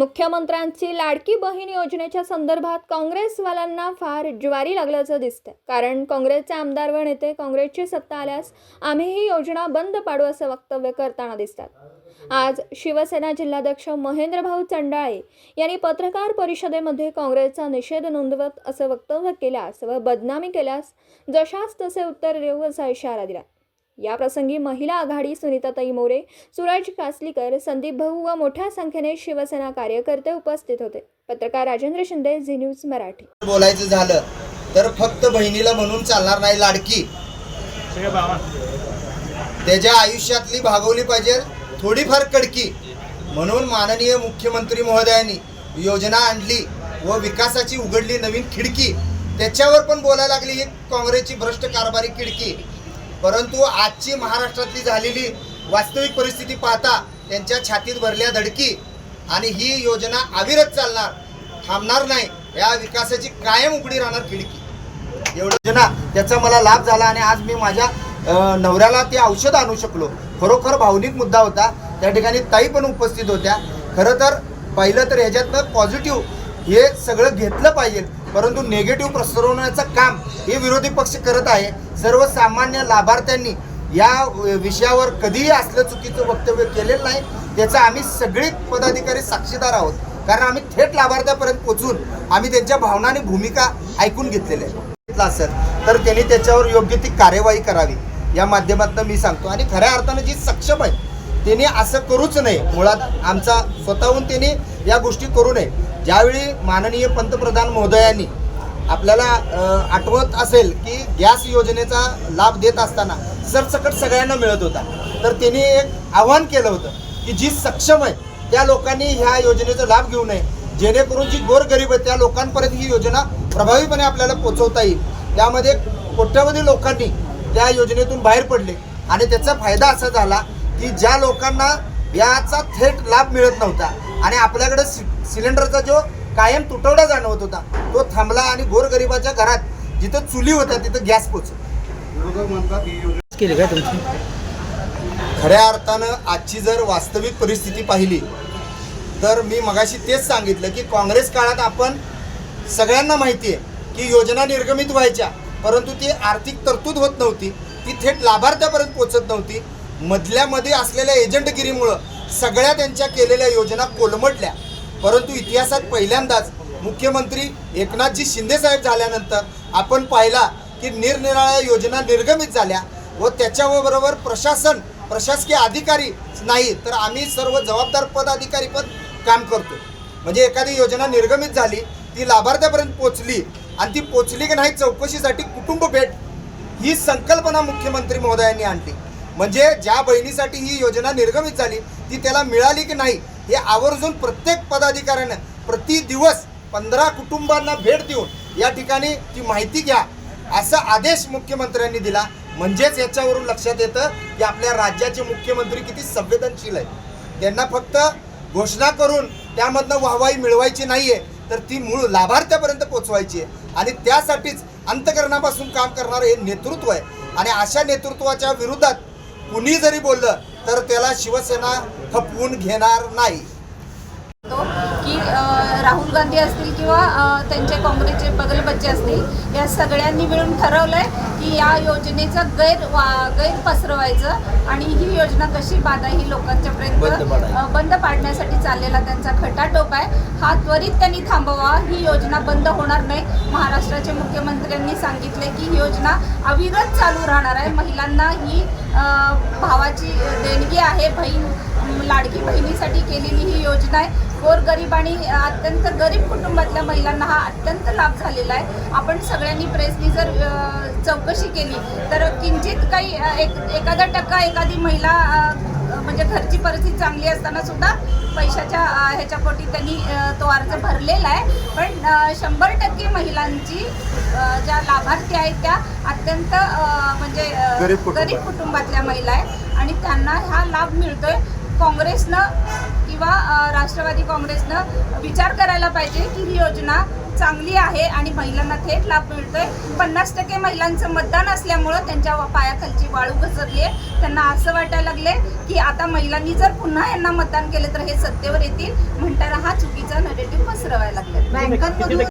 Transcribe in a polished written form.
मुख्यमंत्र्यांची लाडकी बहीण योजनेच्या संदर्भात काँग्रेसवाल्यांना फार ज्वारी लागल्याचं दिसतंय। कारण काँग्रेसचे आमदार व नेते काँग्रेसची सत्ता आल्यास आम्ही ही योजना बंद पाडू असं वक्तव्य करताना दिसतात। आज शिवसेना जिल्हाध्यक्ष महेंद्र भाऊ चंडाळे यांनी पत्रकार परिषदेमध्ये काँग्रेसचा निषेध नोंदवत असं वक्तव्य केल्यास व बदनामी केल्यास जशास तसे उत्तर देऊ असा इशारा दिला। या प्रसंगी महिला आघाडी सुनीताताई मोरे, सूरज कासलीकर, संदीप भाऊ व मोठ्या संख्येने शिवसेना कार्यकर्ते उपस्थित होते। पत्रकार राजेंद्र शिंदे, झी न्यूज मराठी। बोलायचं झालं तर फक्त बहिणीला म्हणून चालणार नाही, लाडकी त्याच्या आयुष्यातली भागवली पाहिजे थोडीफार कडकी। म्हणून माननीय मुख्यमंत्री महोदयांनी योजना आणली व विकासाची उघडली नवीन खिडकी, त्याच्यावर पण बोलायला लागली ही काँग्रेसची भ्रष्ट कारभारी खिडकी। परंतु आजची महाराष्ट्रातली झालेली वास्तविक परिस्थिती पाहता त्यांच्या छातीत भरल्या धडकी आणि ही योजना अविरत चालणार, थांबणार नाही, या विकासाची कायम उघडी राहणार खिडकी। योजना त्याचा मला लाभ झाला आणि आज मी माझ्या नवऱ्याला ते औषध आणू शकलो। खरोखर भावनिक मुद्दा होता। त्या ठिकाणी ताई पण उपस्थित होत्या। खरं तर पहिलं तर ह्याच्यातनं पॉझिटिव्ह हे सगळं घेतलं पाहिजे, परंतु नेगेटिव्ह पसरवण्याचं काम हे विरोधी पक्ष करत आहे। सर्वसामान्य लाभार्थ्यांनी या विषयावर कधीही असलं चुकीचं वक्तव्य केलेलं नाही, त्याचा आम्ही सगळे पदाधिकारी साक्षीदार आहोत। कारण आम्ही थेट लाभार्थ्यापर्यंत पोहोचून आम्ही त्यांच्या भावना आणि भूमिका ऐकून घेतलेल्या आहे। असेल तर त्यांनी त्याच्यावर योग्य ती कार्यवाही करावी या माध्यमातून मी सांगतो। आणि खऱ्या अर्थानं जी सक्षम आहे त्यांनी असं करूच नये, मुळात आमचा स्वतःहून त्यांनी या गोष्टी करू नये। ज्यावेळी माननीय पंतप्रधान महोदयांनी आपल्याला आठवत असेल की गॅस योजनेचा लाभ देत असताना सरसकट सगळ्यांना मिळत होता, तर त्यांनी एक आव्हान केलं होतं की जी सक्षम आहे त्या लोकांनी ह्या योजनेचा लाभ घेऊ नये, जेणेकरून जी गोरगरीब आहे त्या लोकांपर्यंत ही योजना प्रभावीपणे आपल्याला पोहोचवता येईल। त्यामध्ये कोट्यवधी लोकांनी त्या योजनेतून बाहेर पडले आणि त्याचा फायदा असा झाला की ज्या लोकांना याचा थेट लाभ मिळत नव्हता आणि आपल्याकडे सिलेंडरचा जो कायम तुटवडा जाणवत होता तो थांबला आणि गोरगरिबाच्या घरात जिथं चुली होत्या तिथं गॅस पोहोचला। खऱ्या अर्थानं आजची जर वास्तविक परिस्थिती पाहिली तर मी मगाशी तेच सांगितलं की काँग्रेस काळात आपण सगळ्यांना माहिती आहे की योजना निर्गमित व्हायच्या, परंतु ती आर्थिक तरतूद होत नव्हती, ती थेट लाभार्थ्यापर्यंत पोहोचत नव्हती। मधल्यामध्ये असलेल्या एजंटगिरीमुळं सगळ्या त्यांच्या केलेल्या योजना कोलमडल्या। परंतु इतिहासात पहिल्यांदाच मुख्यमंत्री एकनाथजी शिंदे साहेब झाल्यानंतर आपण पाहिला की निरनिराळ्या योजना निर्गमित झाल्या व त्याच्याबरोबर प्रशासकीय अधिकारी नाही तर आम्ही सर्व जबाबदार पदाधिकारी पण काम करतो। म्हणजे एखादी योजना निर्गमित झाली, ती लाभार्थ्यापर्यंत पोचली आणि ती पोचली की नाही चौकशीसाठी कुटुंब भेट ही संकल्पना मुख्यमंत्री महोदयांनी आणली। म्हणजे ज्या बहिणीसाठी ही योजना निर्गमित झाली ती त्याला मिळाली की नाही हे आवर्जून प्रत्येक पदाधिकाऱ्यानं प्रति दिवस 15 कुटुंबांना भेट देऊन या ठिकाणी ती माहिती घ्या असा आदेश मुख्यमंत्र्यांनी दिला। म्हणजेच याच्यावरून लक्षात येतं की आपल्या राज्याचे मुख्यमंत्री किती संवेदनशील आहेत। त्यांना फक्त घोषणा करून त्यामधनं वाहवाही मिळवायची नाही आहे, तर ती मूळ लाभार्थ्यापर्यंत पोचवायची आहे आणि त्यासाठीच अंतःकरणापासून काम करणारं हे नेतृत्व आहे। आणि अशा नेतृत्वाच्या विरोधात कुणी जरी बोललं तर त्याला शिवसेना खपवून घेणार नाही। की राहुल गांधी असतील किंवा त्यांचे काँग्रेसचे बगलबच्चे असतील या सगळ्यांनी मिळून ठरवलं आहे की या योजनेचा गैर पसरवायचं आणि ही योजना कशी ही लोकांच्यापर्यंत बंद पाडण्यासाठी चाललेला त्यांचा खटाटोप आहे, हा त्वरित त्यांनी थांबवा। ही योजना बंद होणार नाही। महाराष्ट्राचे मुख्यमंत्र्यांनी सांगितले की ही योजना अविरत चालू राहणार आहे। महिलांना ही भावाची देणगी आहे, लाडकी बहिणीसाठी केलेली ही योजना आहे। गोरगरीब आणि अत्यंत गरीब कुटुंबातल्या महिलांना हा अत्यंत लाभ झालेला आहे। आपण सगळ्यांनी प्रेसनी जर चौकशी केली तर किंचित काही एखादा टक्का एखादी महिला म्हणजे घरची परिस्थिती चांगली असताना सुद्धा पैशाच्या ह्याच्यापोटी त्यांनी तो अर्ज भरलेला आहे। पण 100% महिलांची ज्या लाभार्थी आहेत त्या अत्यंत म्हणजे गरीब कुटुंबातल्या महिला आहेत आणि त्यांना हा लाभ मिळतोय। काँग्रेसनं किंवा राष्ट्रवादी काँग्रेसनं विचार करायला पाहिजे की ही योजना खूप चांगली आहे आणि महिलांना थेट लाभ मिळतोय. 50% महिलांचं मतदान असल्यामुळं त्यांच्या पायाखालची वाळू घसरली आहे. त्यांना असं वाटायला लागले की आता महिलांनी जर पुन्हा यांना मतदान केलं तर हे सत्तेवर येतील, म्हणताना हा चुकीचा नरेटिव्ह पसरवायला लागले. बँकांमधून